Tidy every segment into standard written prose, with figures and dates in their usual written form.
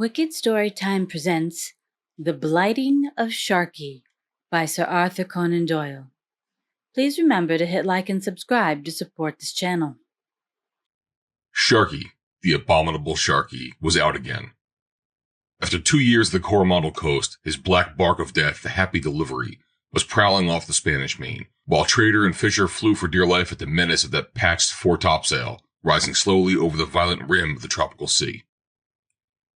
Wicked Storytime presents The Blighting of Sharkey by Sir Arthur Conan Doyle. Please remember to hit like and subscribe to support this channel. Sharkey, the abominable Sharkey, was out again. After 2 years of the Coromandel coast, his black bark of death, the Happy Delivery, was prowling off the Spanish Main, while trader and fisher flew for dear life at the menace of that patched foretopsail, rising slowly over the violent rim of the tropical sea.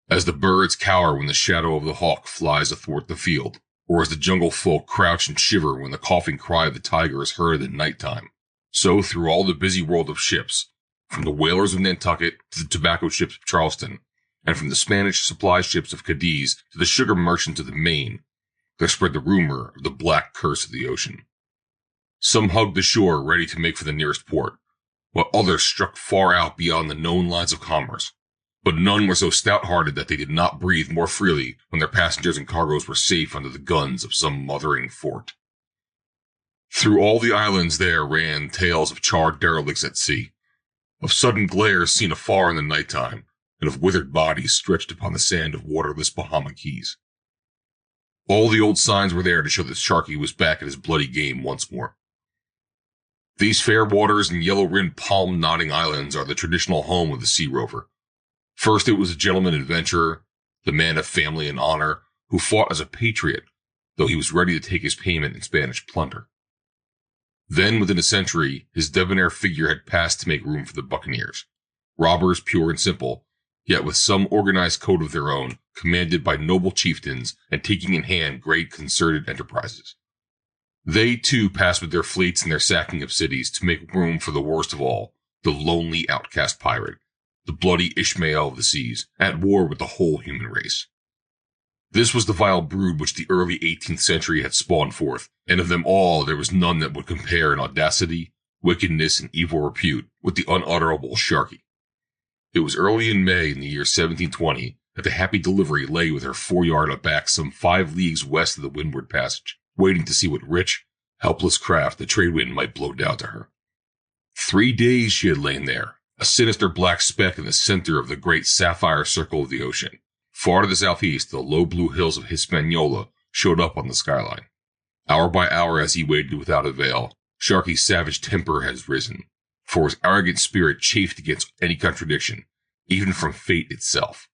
As the birds cower when the shadow of the hawk flies athwart the field, or as the jungle folk crouch and shiver when the coughing cry of the tiger is heard at night time, so through all the busy world of ships, from the whalers of Nantucket to the tobacco ships of Charleston, and from the Spanish supply ships of Cadiz to the sugar merchants of the Maine, there spread the rumor of the black curse of the ocean. Some hugged the shore ready to make for the nearest port, while others struck far out beyond the known lines of commerce. But none were so stout-hearted that they did not breathe more freely when their passengers and cargoes were safe under the guns of some mothering fort. Through all the islands there ran tales of charred derelicts at sea, of sudden glares seen afar in the nighttime, and of withered bodies stretched upon the sand of waterless Bahama Keys. All the old signs were there to show that Sharkey was back at his bloody game once more. These fair waters and yellow-rimmed palm-nodding islands are the traditional home of the sea rover. First, it was a gentleman adventurer, the man of family and honor, who fought as a patriot, though he was ready to take his payment in Spanish plunder. Then, within a century, his debonair figure had passed to make room for the buccaneers, robbers pure and simple, yet with some organized code of their own, commanded by noble chieftains and taking in hand great concerted enterprises. They, too, passed with their fleets and their sacking of cities to make room for the worst of all, the lonely outcast pirate, the bloody Ishmael of the seas, at war with the whole human race. This was the vile brood which the early 18th century had spawned forth, and of them all there was none that would compare in audacity, wickedness, and evil repute with the unutterable Sharkey. It was early in May in the year 1720 that the Happy Delivery lay with her foreyard aback some 5 leagues west of the Windward Passage, waiting to see what rich, helpless craft the trade wind might blow down to her. 3 days she had lain there, a sinister black speck in the center of the great sapphire circle of the ocean. Far to the southeast, the low blue hills of Hispaniola showed up on the skyline. Hour by hour as he waited without avail, Sharkey's savage temper has risen, for his arrogant spirit chafed against any contradiction, even from fate itself.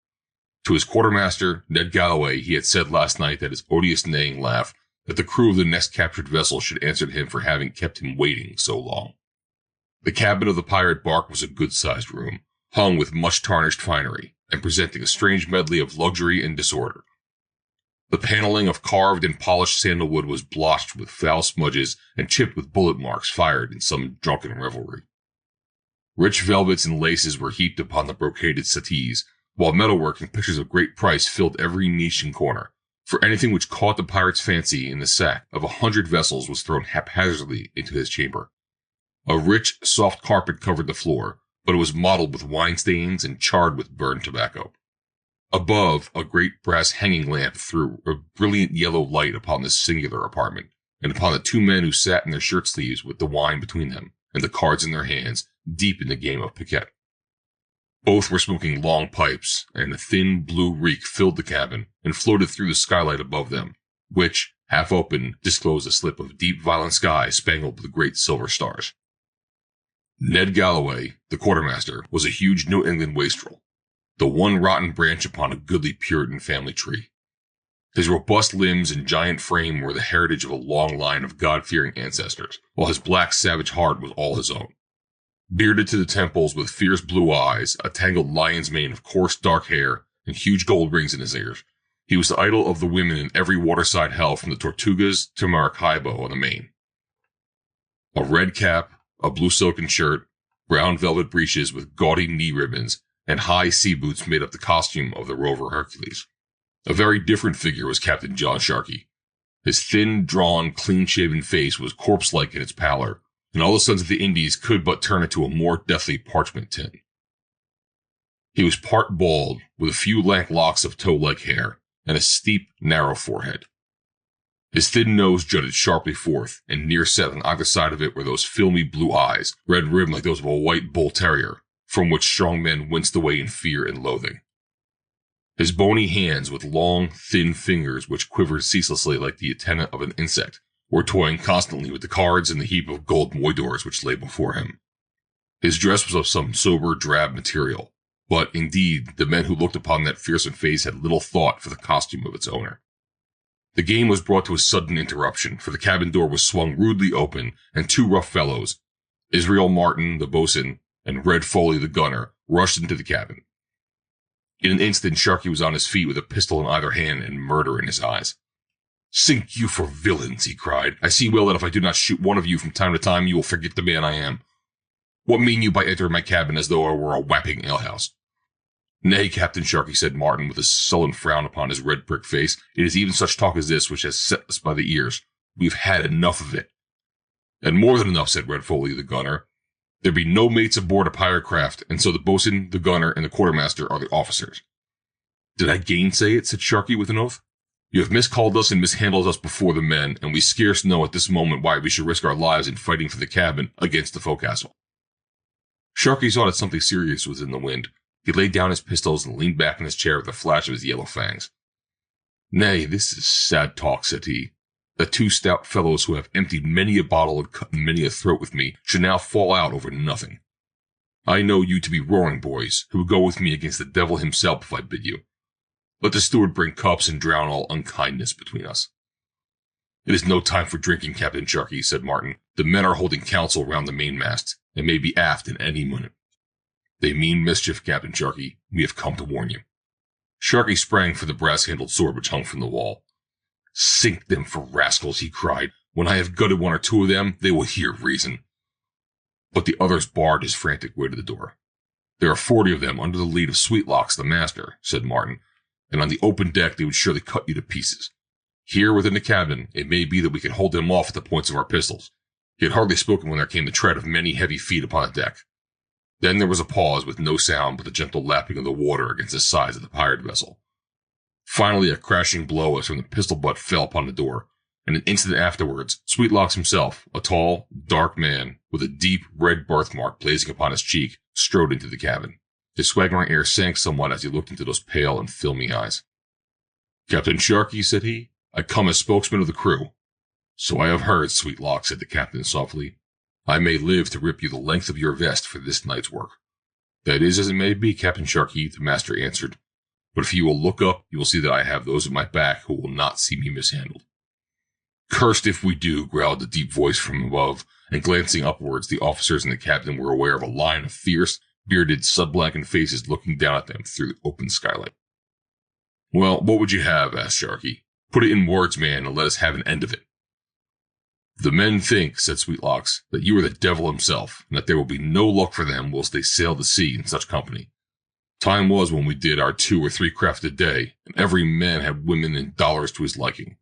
To his quartermaster, Ned Galloway, he had said last night at his odious neighing laugh that the crew of the next captured vessel should answer to him for having kept him waiting so long. The cabin of the pirate bark was a good-sized room, hung with much tarnished finery, and presenting a strange medley of luxury and disorder. The paneling of carved and polished sandalwood was blotched with foul smudges and chipped with bullet marks fired in some drunken revelry. Rich velvets and laces were heaped upon the brocaded settees, while metalwork and pictures of great price filled every niche and corner, for anything which caught the pirate's fancy in the sack of 100 vessels was thrown haphazardly into his chamber. A rich, soft carpet covered the floor, but it was mottled with wine stains and charred with burned tobacco. Above, a great brass hanging lamp threw a brilliant yellow light upon this singular apartment, and upon the 2 men who sat in their shirt sleeves with the wine between them, and the cards in their hands, deep in the game of piquet. Both were smoking long pipes, and a thin blue reek filled the cabin and floated through the skylight above them, which, half open, disclosed a slip of deep violet sky spangled with great silver stars. Ned Galloway, the quartermaster, was a huge New England wastrel, the one rotten branch upon a goodly Puritan family tree. His robust limbs and giant frame were the heritage of a long line of God-fearing ancestors, while his black savage heart was all his own. Bearded to the temples with fierce blue eyes, a tangled lion's mane of coarse dark hair, and huge gold rings in his ears, he was the idol of the women in every waterside hell from the Tortugas to Maracaibo on the Main. A red cap, a blue silken shirt, brown velvet breeches with gaudy knee ribbons, and high sea boots made up the costume of the rover Hercules. A very different figure was Captain John Sharkey. His thin, drawn, clean-shaven face was corpse-like in its pallor, and all the suns of the Indies could but turn it to a more deathly parchment tint. He was part bald, with a few lank locks of tow-like hair, and a steep, narrow forehead. His thin nose jutted sharply forth, and near set on either side of it were those filmy blue eyes, red-rimmed like those of a white bull terrier, from which strong men winced away in fear and loathing. His bony hands, with long, thin fingers which quivered ceaselessly like the antennae of an insect, were toying constantly with the cards and the heap of gold moidores which lay before him. His dress was of some sober, drab material, but, indeed, the men who looked upon that fearsome face had little thought for the costume of its owner. The game was brought to a sudden interruption, for the cabin door was swung rudely open, and two rough fellows, Israel Martin, the boatswain, and Red Foley, the gunner, rushed into the cabin. In an instant, Sharkey was on his feet with a pistol in either hand and murder in his eyes. "Sink you for villains," he cried. "I see well that if I do not shoot one of you from time to time, you will forget the man I am. What mean you by entering my cabin as though I were a wapping alehouse?" "Nay, Captain Sharkey," said Martin, with a sullen frown upon his red brick face, "it is even such talk as this which has set us by the ears. We have had enough of it." "And more than enough," said Red Foley, the gunner. "There be no mates aboard a pirate craft, and so the boatswain, the gunner, and the quartermaster are the officers." "Did I gainsay it?" said Sharkey with an oath. "You have miscalled us and mishandled us before the men, and we scarce know at this moment why we should risk our lives in fighting for the cabin against the forecastle." Sharkey saw that something serious was in the wind. He laid down his pistols and leaned back in his chair with a flash of his yellow fangs. "Nay, this is sad talk," said he, "that two stout fellows who have emptied many a bottle and cut many a throat with me should now fall out over nothing. I know you to be roaring boys, who would go with me against the devil himself if I bid you. Let the steward bring cups and drown all unkindness between us." "It is no time for drinking, Captain Sharkey," said Martin. "The men are holding council round the mainmast, and may be aft in any minute." "They mean mischief, Captain Sharkey. We have come to warn you." Sharkey sprang for the brass-handled sword which hung from the wall. "Sink them for rascals," he cried. "When I have gutted one or two of them, they will hear reason." But the others barred his frantic way to the door. "There are 40 of them under the lead of Sweetlocks, the master," said Martin, "and on the open deck they would surely cut you to pieces. Here within the cabin, it may be that we can hold them off at the points of our pistols." He had hardly spoken when there came the tread of many heavy feet upon the deck. Then there was a pause with no sound but the gentle lapping of the water against the sides of the pirate vessel. Finally, a crashing blow as from the pistol butt fell upon the door, and an instant afterwards, Sweetlocks himself, a tall, dark man, with a deep red birthmark blazing upon his cheek, strode into the cabin. His swaggering air sank somewhat as he looked into those pale and filmy eyes. "Captain Sharkey," said he, "I come as spokesman of the crew." "So I have heard, Sweetlocks," said the captain softly. "I may live to rip you the length of your vest for this night's work." "That is as it may be, Captain Sharkey," the master answered. "But if you will look up, you will see that I have those at my back who will not see me mishandled." "Cursed if we do," growled the deep voice from above, and glancing upwards, the officers in the cabin were aware of a line of fierce, bearded, sun-blackened faces looking down at them through the open skylight. "Well, what would you have?" asked Sharkey. "Put it in words, man, and let us have an end of it." "The men think," said Sweetlocks, "that you are the devil himself, and that there will be no luck for them whilst they sail the sea in such company. Time was when we did our 2 or 3 craft a day, and every man had women and dollars to his liking.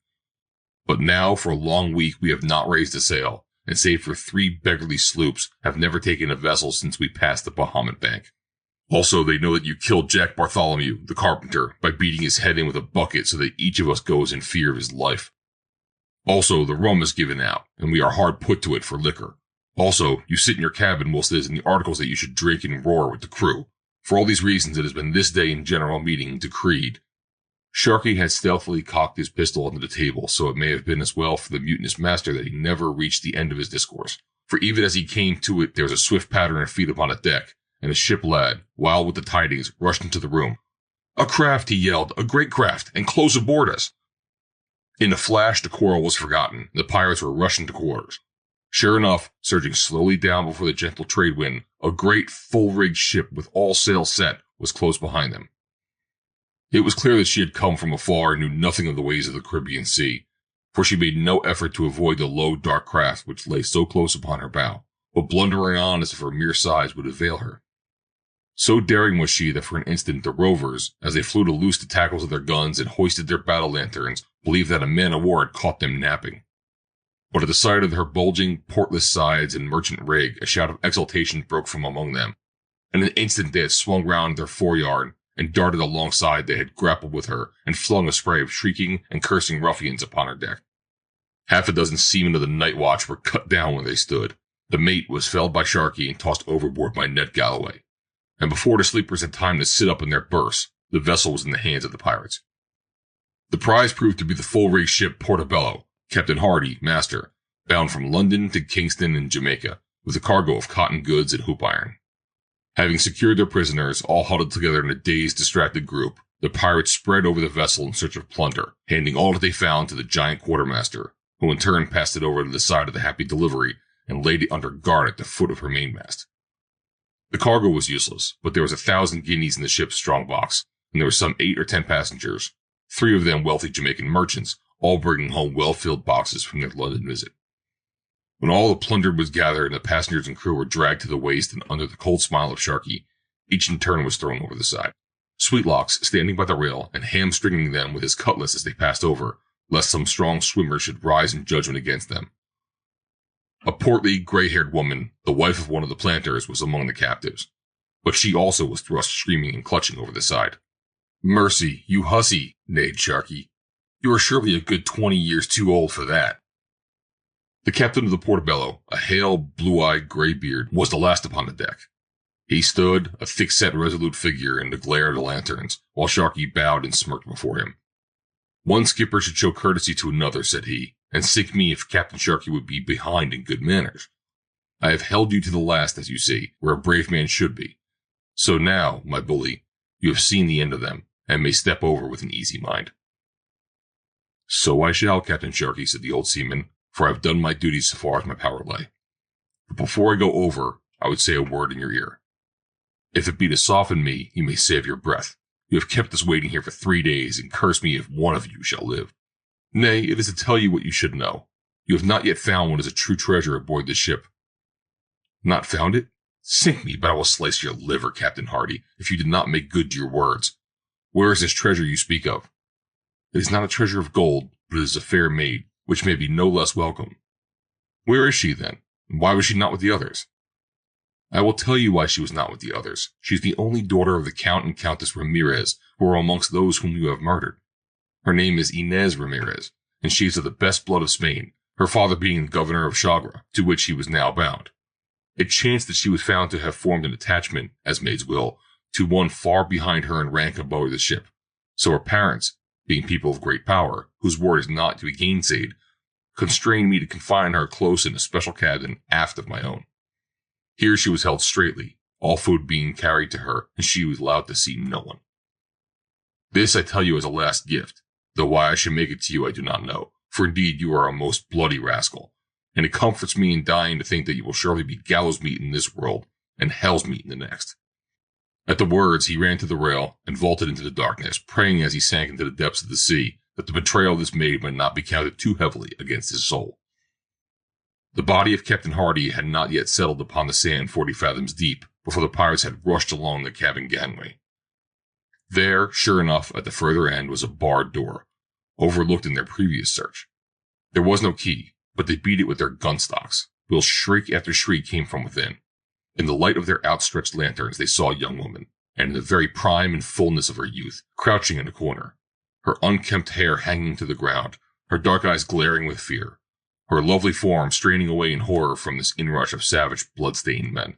But now, for a long week, we have not raised a sail, and save for 3 beggarly sloops, have never taken a vessel since we passed the Bahamas Bank. Also, they know that you killed Jack Bartholomew, the carpenter, by beating his head in with a bucket so that each of us goes in fear of his life. Also, the rum is given out, and we are hard put to it for liquor. Also, you sit in your cabin whilst it is in the articles that you should drink and roar with the crew. For all these reasons, it has been this day in general meeting decreed." Sharkey had stealthily cocked his pistol under the table, so it may have been as well for the mutinous master that he never reached the end of his discourse. For even as he came to it, there was a swift pattering of feet upon the deck, and a ship lad, wild with the tidings, rushed into the room. "A craft," he yelled, "a great craft, and close aboard us." In a flash, the quarrel was forgotten. The pirates were rushing to quarters. Sure enough, surging slowly down before the gentle trade wind, a great full-rigged ship with all sails set was close behind them. It was clear that she had come from afar and knew nothing of the ways of the Caribbean Sea, for she made no effort to avoid the low, dark craft which lay so close upon her bow, but blundering on as if her mere size would avail her. So daring was she that for an instant the rovers, as they flew to loose the tackles of their guns and hoisted their battle lanterns, believed that a man-of-war had caught them napping. But at the sight of her bulging, portless sides and merchant rig, a shout of exultation broke from among them. In an instant they had swung round their foreyard, and darted alongside. They had grappled with her, and flung a spray of shrieking and cursing ruffians upon her deck. 6 seamen of the night watch were cut down where they stood. The mate was felled by Sharkey and tossed overboard by Ned Galloway. And before the sleepers had time to sit up in their berths, the vessel was in the hands of the pirates. The prize proved to be the full-rigged ship Portobello, Captain Hardy, master, bound from London to Kingston in Jamaica, with a cargo of cotton goods and hoop iron. Having secured their prisoners, all huddled together in a dazed, distracted group, the pirates spread over the vessel in search of plunder, handing all that they found to the giant quartermaster, who in turn passed it over to the side of the Happy Delivery and laid it under guard at the foot of her mainmast. The cargo was useless, but there was 1,000 guineas in the ship's strong box, and there were some 8 or 10 passengers, 3 of them wealthy Jamaican merchants, all bringing home well-filled boxes from their London visit. When all the plunder was gathered and the passengers and crew were dragged to the waist and under the cold smile of Sharkey, each in turn was thrown over the side, Sweetlocks standing by the rail and hamstringing them with his cutlass as they passed over, lest some strong swimmer should rise in judgment against them. A portly, gray-haired woman, the wife of one of the planters, was among the captives, but she also was thrust screaming and clutching over the side. "Mercy, you hussy," neighed Sharkey. "You are surely a good 20 years too old for that." The captain of the Portobello, a hale, blue-eyed graybeard, was the last upon the deck. He stood, a thick-set, resolute figure, in the glare of the lanterns, while Sharkey bowed and smirked before him. "One skipper should show courtesy to another," said he, "and sink me if Captain Sharkey would be behind in good manners. I have held you to the last, as you see, where a brave man should be. So now, my bully, you have seen the end of them, and may step over with an easy mind." "So I shall, Captain Sharkey," said the old seaman, "for I have done my duty so far as my power lay. But before I go over, I would say a word in your ear. If it be to soften me, you may save your breath. You have kept us waiting here for 3 days, and curse me if one of you shall live. Nay, it is to tell you what you should know. You have not yet found what is a true treasure aboard this ship." "Not found it? Sink me, but I will slice your liver, Captain Hardy, if you did not make good your words. Where is this treasure you speak of?" "It is not a treasure of gold, but it is a fair maid, which may be no less welcome." "Where is she, then? And why was she not with the others?" "I will tell you why she was not with the others. She is the only daughter of the Count and Countess Ramirez, who are amongst those whom you have murdered. Her name is Inez Ramirez, and she is of the best blood of Spain, her father being the governor of Chagra, to which he was now bound. It chanced that she was found to have formed an attachment, as maids will, to one far behind her in rank aboard the ship. So her parents, being people of great power, whose word is not to be gainsaid, constrained me to confine her close in a special cabin aft of my own. Here she was held straitly, all food being carried to her, and she was allowed to see no one. This I tell you as a last gift, though why I should make it to you I do not know, for indeed you are a most bloody rascal, and it comforts me in dying to think that you will surely be gallows meat in this world, and hell's meat in the next." At the words, he ran to the rail and vaulted into the darkness, praying as he sank into the depths of the sea that the betrayal of this maid might not be counted too heavily against his soul. The body of Captain Hardy had not yet settled upon the sand 40 fathoms deep before the pirates had rushed along the cabin gangway. There, sure enough, at the further end was a barred door, overlooked in their previous search. There was no key, but they beat it with their gun-stocks, while shriek after shriek came from within. In the light of their outstretched lanterns they saw a young woman, and in the very prime and fullness of her youth, crouching in a corner, her unkempt hair hanging to the ground, her dark eyes glaring with fear, her lovely form straining away in horror from this inrush of savage, blood-stained men.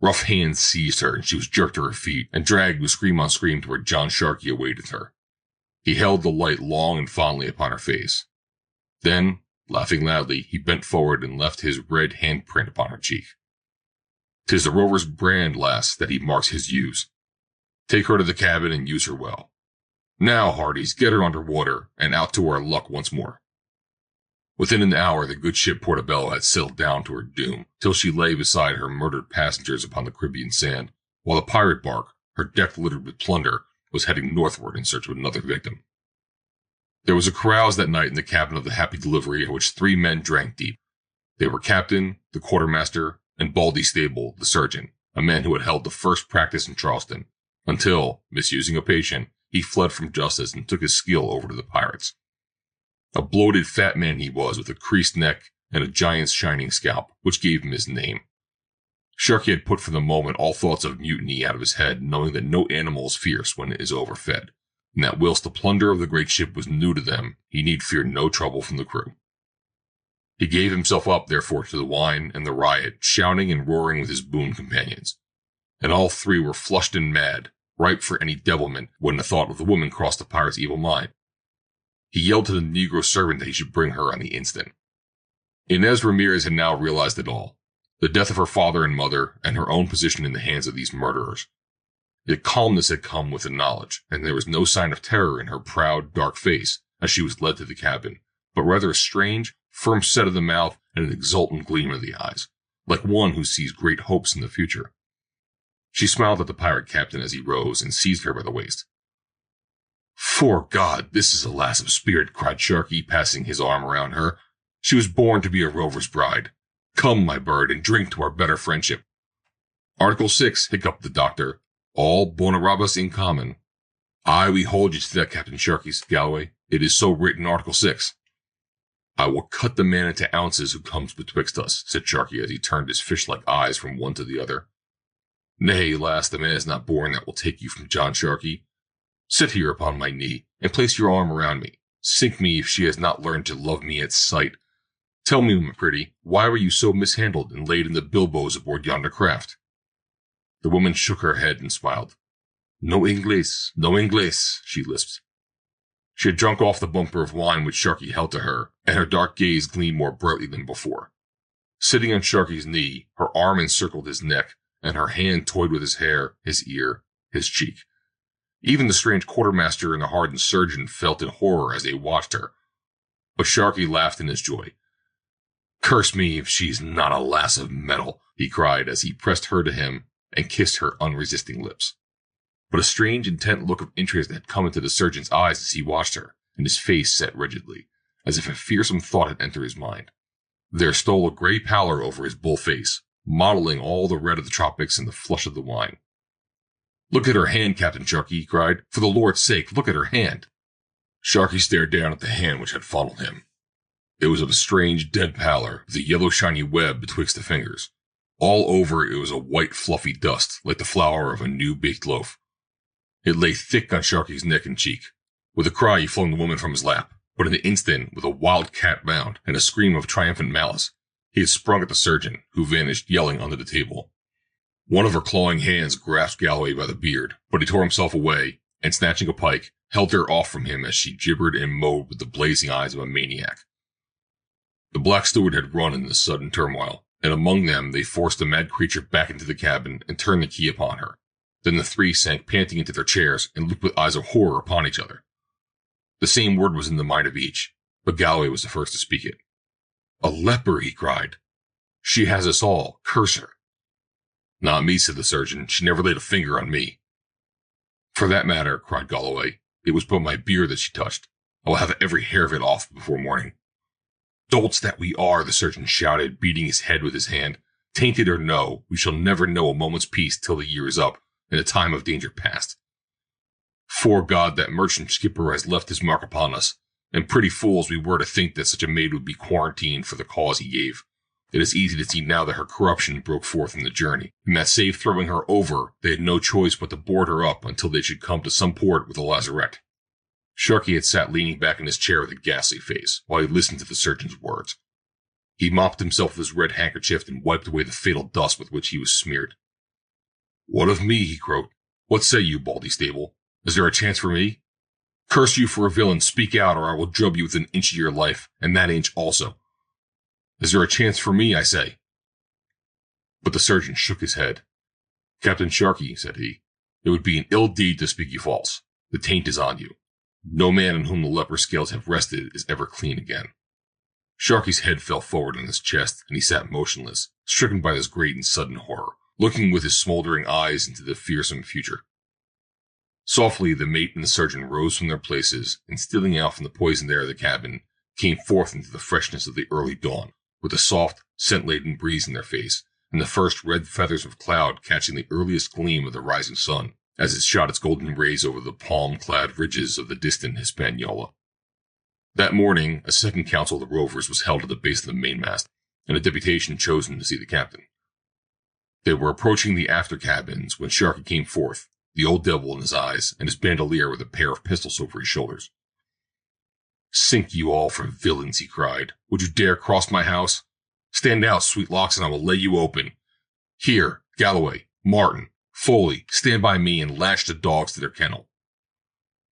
Rough hands seized her, and she was jerked to her feet, and dragged with scream on scream to where John Sharkey awaited her. He held the light long and fondly upon her face. Then, laughing loudly, he bent forward and left his red handprint upon her cheek. "'Tis the rover's brand, lass, that he marks his use. Take her to the cabin and use her well. Now, hearties, get her under water, and out to our luck once more." Within an hour the good ship Portobello had settled down to her doom, till she lay beside her murdered passengers upon the Caribbean sand, while the pirate bark, her deck littered with plunder, was heading northward in search of another victim. There was a carouse that night in the cabin of the Happy Delivery at which 3 men drank deep. They were Captain, the quartermaster, and Baldy Stable, the surgeon, a man who had held the first practice in Charleston, until, misusing a patient, he fled from justice and took his skill over to the pirates. A bloated fat man he was, with a creased neck and a giant's shining scalp, which gave him his name. Sharkey had put for the moment all thoughts of mutiny out of his head, knowing that no animal is fierce when it is overfed, and that whilst the plunder of the great ship was new to them, he need fear no trouble from the crew. He gave himself up, therefore, to the wine and the riot, shouting and roaring with his boon companions. And all 3 were flushed and mad, ripe for any devilment when the thought of the woman crossed the pirate's evil mind. He yelled to the Negro servant that he should bring her on the instant. Inez Ramirez had now realized it all, the death of her father and mother, and her own position in the hands of these murderers. Yet calmness had come with the knowledge, and there was no sign of terror in her proud, dark face as she was led to the cabin, but rather a strange, firm set of the mouth and an exultant gleam of the eyes, like one who sees great hopes in the future. She smiled at the pirate captain as he rose and seized her by the waist. "'Fore God, this is a lass of spirit," cried Sharkey, passing his arm around her. "She was born to be a rover's bride. Come, my bird, and drink to our better friendship." "Article 6, hiccuped the doctor. "All bonarabas in common." "Aye, we hold you to that, Captain Sharkey," said Galloway. "It is so written, Article 6. "I will cut the man into ounces who comes betwixt us," said Sharkey as he turned his fish-like eyes from one to the other. "Nay, lass, the man is not born that will take you from John Sharkey. Sit here upon my knee, and place your arm around me. Sink me if she has not learned to love me at sight. Tell me, my pretty, why were you so mishandled and laid in the bilboes aboard yonder craft?" The woman shook her head and smiled. No Inglés, she lisped. She had drunk off the bumper of wine which Sharkey held to her, and her dark gaze gleamed more brightly than before. Sitting on Sharkey's knee, her arm encircled his neck, and her hand toyed with his hair, his ear, his cheek. Even the strange quartermaster and the hardened surgeon felt in horror as they watched her. But Sharkey laughed in his joy. "Curse me if she's not a lass of metal," he cried as he pressed her to him and kissed her unresisting lips. But a strange, intent look of interest had come into the surgeon's eyes as he watched her, and his face set rigidly, as if a fearsome thought had entered his mind. There stole a gray pallor over his bull face, mottling all the red of the tropics and the flush of the wine. "Look at her hand, Captain Sharkey," he cried. "For the Lord's sake, look at her hand." Sharkey stared down at the hand which had fondled him. It was of a strange, dead pallor, with a yellow shiny web betwixt the fingers. All over it was a white fluffy dust, like the flour of a new-baked loaf. It lay thick on Sharkey's neck and cheek. With a cry he flung the woman from his lap, but in an instant, with a wild cat bound and a scream of triumphant malice, he had sprung at the surgeon, who vanished yelling under the table. One of her clawing hands grasped Galloway by the beard, but he tore himself away, and snatching a pike, held her off from him as she gibbered and mowed with the blazing eyes of a maniac. The black steward had run in this sudden turmoil, and among them they forced the mad creature back into the cabin and turned the key upon her. Then the three sank panting into their chairs and looked with eyes of horror upon each other. The same word was in the mind of each, but Galloway was the first to speak it. "A leper," he cried. "She has us all. Curse her." "Not me," said the surgeon. "She never laid a finger on me." "For that matter," cried Galloway, "it was but my beard that she touched. I will have every hair of it off before morning." "Dolts that we are," the surgeon shouted, beating his head with his hand. "Tainted or no, we shall never know a moment's peace till the year is up, and the time of danger past. 'Fore God, that merchant skipper has left his mark upon us, and pretty fools we were to think that such a maid would be quarantined for the cause he gave. It is easy to see now that her corruption broke forth in the journey, and that save throwing her over, they had no choice but to board her up until they should come to some port with a lazarette." Sharkey had sat leaning back in his chair with a ghastly face, while he listened to the surgeon's words. He mopped himself with his red handkerchief and wiped away the fatal dust with which he was smeared. "What of me?" he croaked. "What say you, Baldy Stable? Is there a chance for me? Curse you for a villain, speak out, or I will drub you within an inch of your life, and that inch also. Is there a chance for me, I say?" But the surgeon shook his head. "Captain Sharkey," said he, "it would be an ill deed to speak you false. The taint is on you. No man on whom the leper scales have rested is ever clean again." Sharkey's head fell forward on his chest, and he sat motionless, stricken by this great and sudden horror, looking with his smoldering eyes into the fearsome future. Softly the mate and the surgeon rose from their places, and stealing out from the poisoned air of the cabin, came forth into the freshness of the early dawn, with a soft, scent-laden breeze in their face, and the first red feathers of cloud catching the earliest gleam of the rising sun, as it shot its golden rays over the palm-clad ridges of the distant Hispaniola. That morning, a second council of the rovers was held at the base of the mainmast, and a deputation chosen to see the captain. They were approaching the after cabins when Sharkey came forth, the old devil in his eyes, and his bandolier with a pair of pistols over his shoulders. "Sink you all for villains," he cried. "Would you dare cross my house? Stand out, sweet locks, and I will lay you open. Here, Galloway, Martin, Foley, stand by me and lash the dogs to their kennel."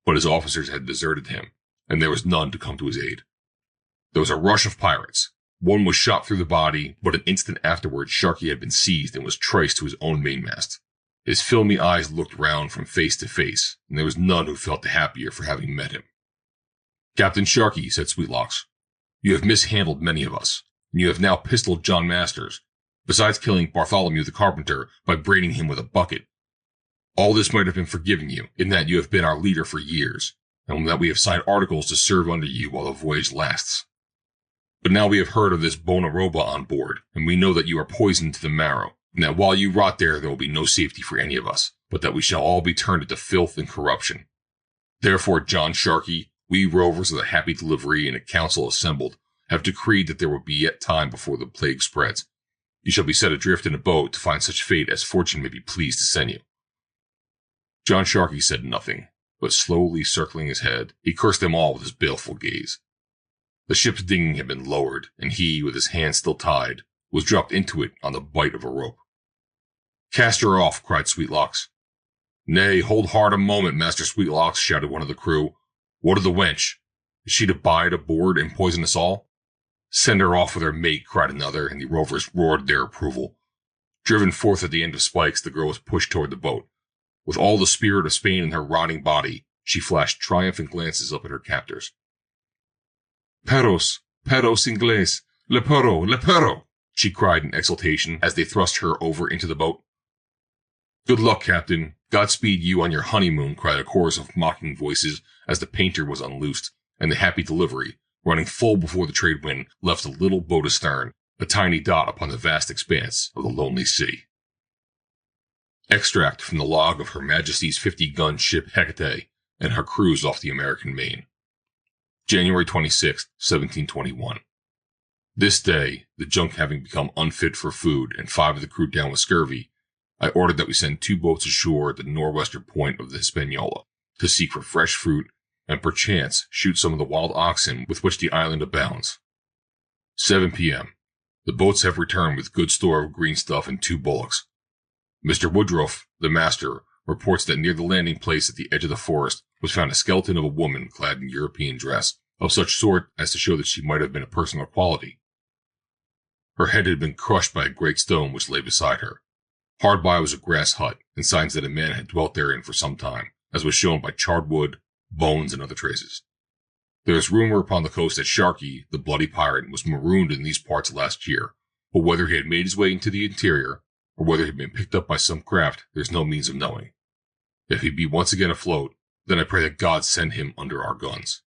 But his officers had deserted him, and there was none to come to his aid. There was a rush of pirates. One was shot through the body, but an instant afterwards Sharkey had been seized and was traced to his own mainmast. His filmy eyes looked round from face to face, and there was none who felt the happier for having met him. "Captain Sharkey," said Sweetlocks, "you have mishandled many of us, and you have now pistoled John Masters, besides killing Bartholomew the carpenter by braiding him with a bucket. All this might have been forgiven you, in that you have been our leader for years, and that we have signed articles to serve under you while the voyage lasts. But now we have heard of this bona roba on board, and we know that you are poisoned to the marrow, and that while you rot there will be no safety for any of us, but that we shall all be turned into filth and corruption. Therefore, John Sharkey, we rovers of the Happy Delivery and a council assembled have decreed that there will be yet time before the plague spreads. You shall be set adrift in a boat to find such fate as fortune may be pleased to send you." John Sharkey said nothing, but slowly circling his head, he cursed them all with his baleful gaze. The ship's dinghy had been lowered, and he, with his hands still tied, was dropped into it on the bight of a rope. "Cast her off," cried Sweetlocks. "Nay, hold hard a moment, Master Sweetlocks," shouted one of the crew. "What of the wench? Is she to bide aboard and poison us all?" "Send her off with her mate," cried another, and the rovers roared their approval. Driven forth at the end of spikes, the girl was pushed toward the boat. With all the spirit of Spain in her rotting body, she flashed triumphant glances up at her captors. "Perros, perros Ingles, le perro," she cried in exultation as they thrust her over into the boat. "Good luck, Captain. Godspeed you on your honeymoon," cried a chorus of mocking voices as the painter was unloosed, and the Happy Delivery, running full before the trade wind, left a little boat astern, a tiny dot upon the vast expanse of the lonely sea. Extract from the log of Her Majesty's 50-gun ship Hecate and her cruise off the American Main. January 26, 1721. This day, the junk having become unfit for food and 5 of the crew down with scurvy, I ordered that we send 2 boats ashore at the northwestern point of the Hispaniola to seek for fresh fruit and perchance shoot some of the wild oxen with which the island abounds. 7 p.m. The boats have returned with good store of green stuff and 2 bullocks. Mr. Woodruff, the master, reports that near the landing place at the edge of the forest was found a skeleton of a woman clad in European dress, of such sort as to show that she might have been a person of quality. Her head had been crushed by a great stone which lay beside her. Hard by was a grass hut, and signs that a man had dwelt therein for some time, as was shown by charred wood, bones, and other traces. There is rumor upon the coast that Sharkey, the bloody pirate, was marooned in these parts last year, but whether he had made his way into the interior, or whether he had been picked up by some craft, there is no means of knowing. If he be once again afloat, then I pray that God send him under our guns.